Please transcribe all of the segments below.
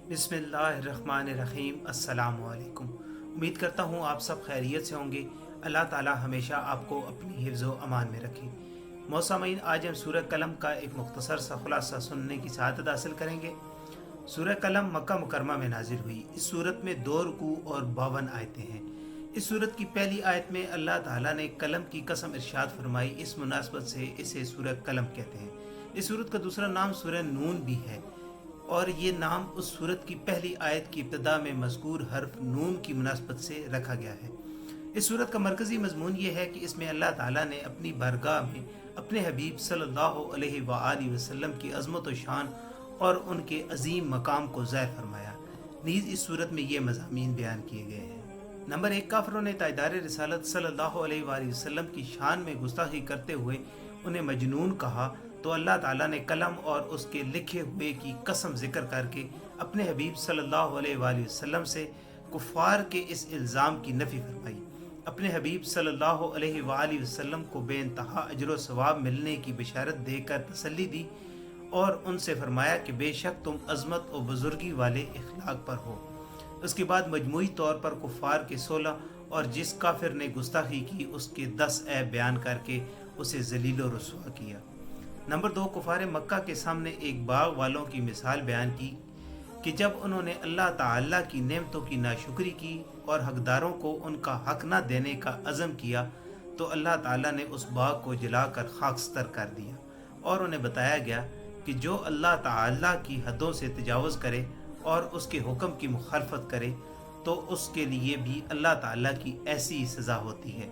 बिस्मिल्लाहिर्रहमानिर्रहीम। अस्सलाम वालेकुम। उम्मीद करता हूँ आप सब खैरियत से होंगे। अल्लाह ताला हमेशा आपको अपनी हिफ्ज़ व अमान में रखे। मौसमीन, आज हम सूरह कलम का एक मुख्तसर सा खुलासा सुनने की सआदत हासिल करेंगे। सूरह कलम मक्का मुकरमा में नाजिल हुई। इस सूरत में 2 रुकू और 52 आयतें हैं। इस सूरत की पहली आयत में अल्लाह ताला ने कलम की कसम इरशाद फरमाई। इस मुनासबत से इसे सूरह कलम कहते हैं। इस सूरत का दूसरा नाम सूरह नून भी है और ये नाम उस सूरत की पहली आयत की इब्तदा में मज़कूर हर्फ नून की मुनासबत से रखा गया है। इस सूरत का मरकज़ी मजमून ये है कि इसमें अल्लाह ताला ने अपनी बारगाह में अपने हबीब सल्लल्लाहु अलैहि वसल्लम की अज़मत व शान और उनके अजीम मकाम को ज़ाहिर फरमाया। नीज़ इस सूरत में ये मज़ामीन बयान किए गए हैं। नंबर 1, काफिरों ने ताजदार रिसालत सल्लल्लाहु अलैहि वसल्लम की शान में गुस्ताखी करते हुए उन्हें मजनून कहा, तो अल्लाह ताला ने कलम और उसके लिखे हुए की कसम जिक्र करके अपने हबीब सल्लल्लाहु अलैहि वसल्लम से कुफ़ार के इस इल्ज़ाम की नफ़ी फरमाई। अपने हबीब सल्लल्लाहु अलैहि वसल्लम को बेइंतहा अजर व सवाब मिलने की बिशारत देकर तसल्ली दी और उनसे फरमाया कि बेशक तुम अज़मत और बुजुर्गी वाले इखलाक पर हो। उसके बाद मजमूई तौर पर कुफ़ार के 16 और जिस काफिर ने गुस्ताखी की उसके 10 ऐब बयान करके उसे ज़लील व रुस्वा किया। नंबर 2, कुफार मक्का के सामने एक बाग वालों की मिसाल बयान की कि जब उन्होंने अल्लाह ताला की नेमतों की नाशुक्री की और हकदारों को उनका हक न देने का अज़म किया, तो अल्लाह ताला ने उस बाग को जलाकर खाकस्तर कर दिया और उन्हें बताया गया कि जो अल्लाह ताला की हदों से तजावुज़ करे और उसके हुक्म की मुखालफत करे तो उसके लिए भी अल्लाह ताला की ऐसी ही सज़ा होती है।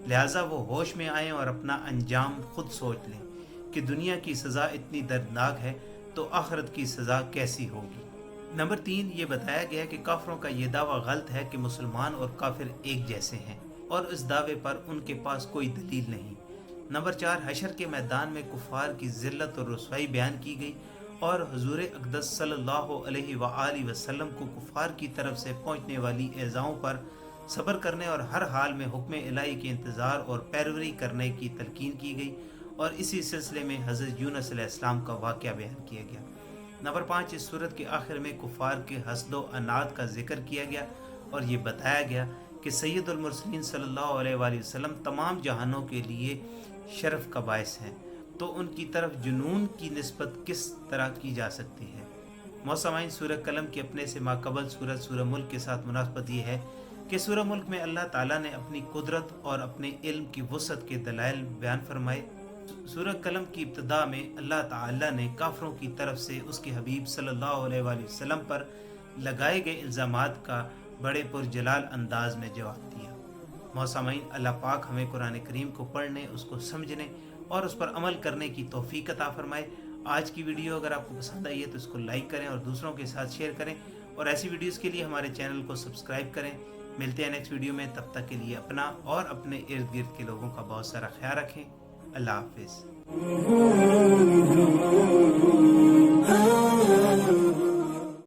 लिहाजा वो होश में आएँ और अपना अंजाम खुद सोच लें कि दुनिया की सज़ा इतनी दर्दनाक है तो आखिरत की सज़ा कैसी होगी। नंबर 3, ये बताया गया कि काफिरों का ये दावा गलत है कि मुसलमान और काफिर एक जैसे हैं और इस दावे पर उनके पास कोई दलील नहीं। नंबर 4, हशर के मैदान में कुफार की ज़िल्लत और रुसवाई बयान की गई और हुज़ूर अक़दस सल्लल्लाहु अलैहि वसल्लम को कुफार की तरफ से पहुँचने वाली एज़ाओं पर सब्र करने और हर हाल में हुक्म इलाही के इंतज़ार और पैरवी करने की तलकीन की गई और इसी सिलसिले में हज़रत यूनुस अलैहिस्सलाम का वाक़या बयान किया गया। नंबर 5, इस सूरत के आखिर में कुफ़ार के हसदो अनाद का जिक्र किया गया और ये बताया गया कि सैयदुल मुरसलीन सल्लल्लाहु अलैहि वसल्लम तमाम जहानों के लिए शरफ़ का बायस हैं, तो उनकी तरफ जुनून की निस्बत किस तरह की जा सकती है। मौसमाइन, सूरह कलम के अपने से माकबल सूरत सूरह मुल्क के साथ मुनासबत ये है कि सूरह मुल्क में अल्लाह ताला ने अपनी कुदरत और अपने इल्म की वसअत के दलाइल बयान फरमाए। सूरह कलम की इब्तिदा में अल्लाह ताला ने काफिरों की तरफ से उसके हबीब सल्लल्लाहु अलैहि वसल्लम पर लगाए गए इल्ज़ामात का बड़े पुरजलाल अंदाज में जवाब दिया। मौसमीन, अल्लाह पाक हमें कुरान करीम को पढ़ने, उसको समझने और उस पर अमल करने की तौफीक अता फरमाए। आज की वीडियो अगर आपको पसंद आई है तो इसको लाइक करें और दूसरों के साथ शेयर करें और ऐसी वीडियोस के लिए हमारे चैनल को सब्सक्राइब करें। मिलते हैं नेक्स्ट वीडियो में, तब तक के लिए अपना और अपने इर्द गिर्द के लोगों का बहुत सारा ख्याल रखें। अल्लाह हाफिज़।